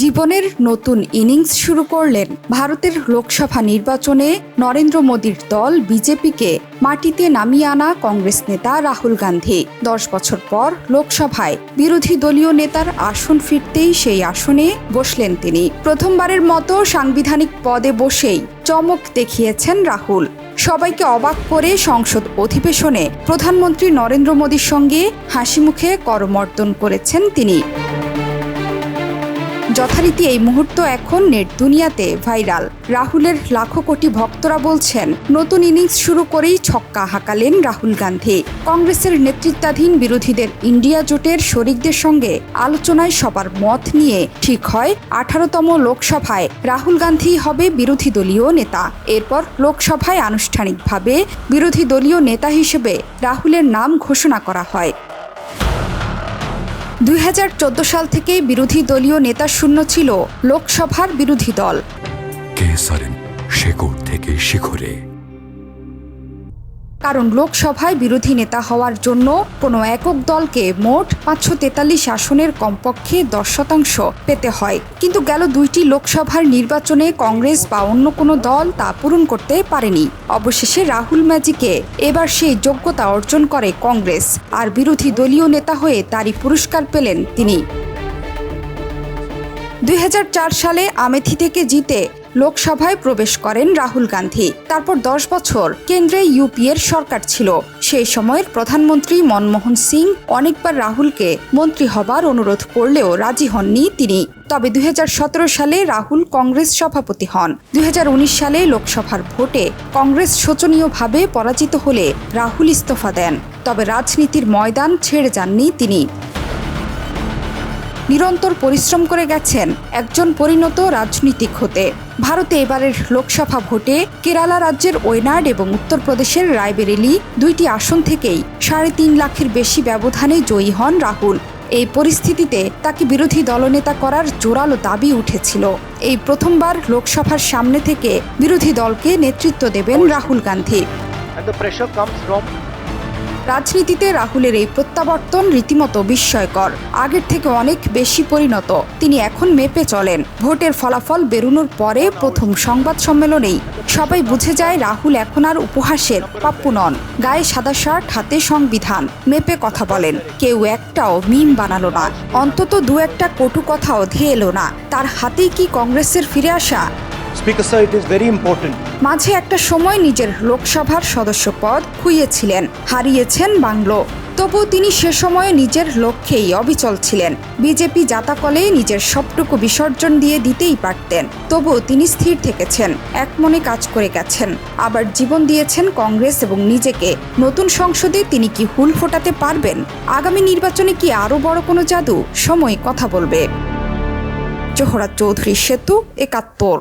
জীবনের নতুন ইনিংস শুরু করলেন ভারতের লোকসভা নির্বাচনে নরেন্দ্র মোদীর দল বিজেপিকে মাটিতে নামিয়ে আনা কংগ্রেস নেতা রাহুল গান্ধী। 10 বছর পর লোকসভায় বিরোধী দলীয় নেতার আসন ফিরতেই সেই আসনে বসলেন তিনি। প্রথমবারের মতো সাংবিধানিক পদে বসেই চমক দেখিয়েছেন রাহুল। সবাইকে অবাক করে সংসদ অধিবেশনে প্রধানমন্ত্রী নরেন্দ্র মোদীর সঙ্গে হাসিমুখে করমর্দন করেছেন তিনি। যথারীতি এই মুহূর্ত এখন নেট দুনিয়াতে ভাইরাল। রাহুলের লাখো কোটি ভক্তরা বলছেন, নতুন ইনিংস শুরু করেই ছক্কা হাঁকালেন রাহুল গান্ধী। কংগ্রেসের নেতৃত্বাধীন বিরোধীদের ইন্ডিয়া জোটের শরিকদের সঙ্গে আলোচনায় সবার মত নিয়ে ঠিক হয় 18তম লোকসভায় রাহুল গান্ধী হবে বিরোধী দলীয় নেতা। এরপর লোকসভায় আনুষ্ঠানিকভাবে বিরোধী দলীয় নেতা হিসেবে রাহুলের নাম ঘোষণা করা হয়। 2014 সাল থেকে বিরোধী দলীয় নেতা শূন্য ছিল লোকসভার বিরোধী দল। শেকড় থেকে শিখরে। কারণ লোকসভায় বিরোধী নেতা হওয়ার জন্য কোনো একক দলকে মোট 543 আসনের কমপক্ষে 10% পেতে হয়। কিন্তু গেল 2টি লোকসভার নির্বাচনে কংগ্রেস বা অন্য কোনো দল তা পূরণ করতে পারেনি। অবশেষে রাহুল ম্যাজিকে এবার সেই যোগ্যতা অর্জন করে কংগ্রেস, আর বিরোধী দলীয় নেতা হয়ে তারই পুরস্কার পেলেন তিনি। 2004 সালে আমেথি থেকে জিতে লোকসভায় প্রবেশ করেন রাহুল গান্ধী। তারপর 10 বছর কেন্দ্রে ইউপিএর সরকার ছিল। সেই সময়ের প্রধানমন্ত্রী মনমোহন সিং অনেকবার রাহুলকে মন্ত্রী হবার অনুরোধ করলেও রাজি হননি তিনি। তবে 2017 সালে রাহুল কংগ্রেস সভাপতি হন। 2019 সালে লোকসভার ভোটে কংগ্রেস শোচনীয়ভাবে পরাজিত হলে রাহুল ইস্তফা দেন। তবে রাজনীতির ময়দান ছেড়ে যাননি তিনি। নিরন্তর পরিশ্রম করে গেছেন একজন পরিণত রাজনীতিক হতে। ভারতে এবারের লোকসভা ভোটে কেরালা রাজ্যের ওয়েনাড এবং উত্তরপ্রদেশের রায়বেরেলি 2টি আসন থেকেই 3.5 লাখের বেশি ব্যবধানে জয়ী হন রাহুল। এই পরিস্থিতিতে তাকে বিরোধী দলনেতা করার জোরালো দাবি উঠেছিল। এই প্রথমবার লোকসভার সামনে থেকে বিরোধী দলকে নেতৃত্ব দেবেন রাহুল গান্ধী। রাজনীতিতে রাহুলের এই প্রত্যাবর্তন রীতিমতো বিস্ময়কর। আগের থেকে অনেক বেশি পরিণত। তিনি এখন মেপে চলেন। ভোটের ফলাফল বেরোনোর পরে প্রথম সংবাদ সম্মেলনেই সবাই বুঝে যায় রাহুল এখন আর উপহাসের পাপ্পু নন। গায়ে সাদা শার্ট, হাতে সংবিধান, মেপে কথা বলেন। কেউ একটাও মিম বানালো না, অন্তত 2-1টা কটু কথাও ধেয়ে এলো না। তার হাতেই কি কংগ্রেসের ফিরে আসা? Speaker sir, it is very important. মাঝে একটা সময় নিজের লোকসভার সদস্য পদ খুইয়েছিলেন, হারিয়েছেন বাংলো। তবুও তিনি সে সময়ে নিজের লক্ষ্যেই অবিচল ছিলেন। বিজেপি জাতাকলে নিজের সবটুকু বিসর্জন দিয়ে দিতেই পারতেন। তবুও তিনি স্থির থেকেছেন, একমনে কাজ করে গেছেন। আবার জীবন দিয়েছেন কংগ্রেস এবং নিজেকে। নতুন সংসদে তিনি কি হুল ফোটাতে পারবেন? আগামী নির্বাচনে কি আরও বড় কোনো জাদু? সময় কথা বলবে। জোহরা চৌধুরী, সেতু 71।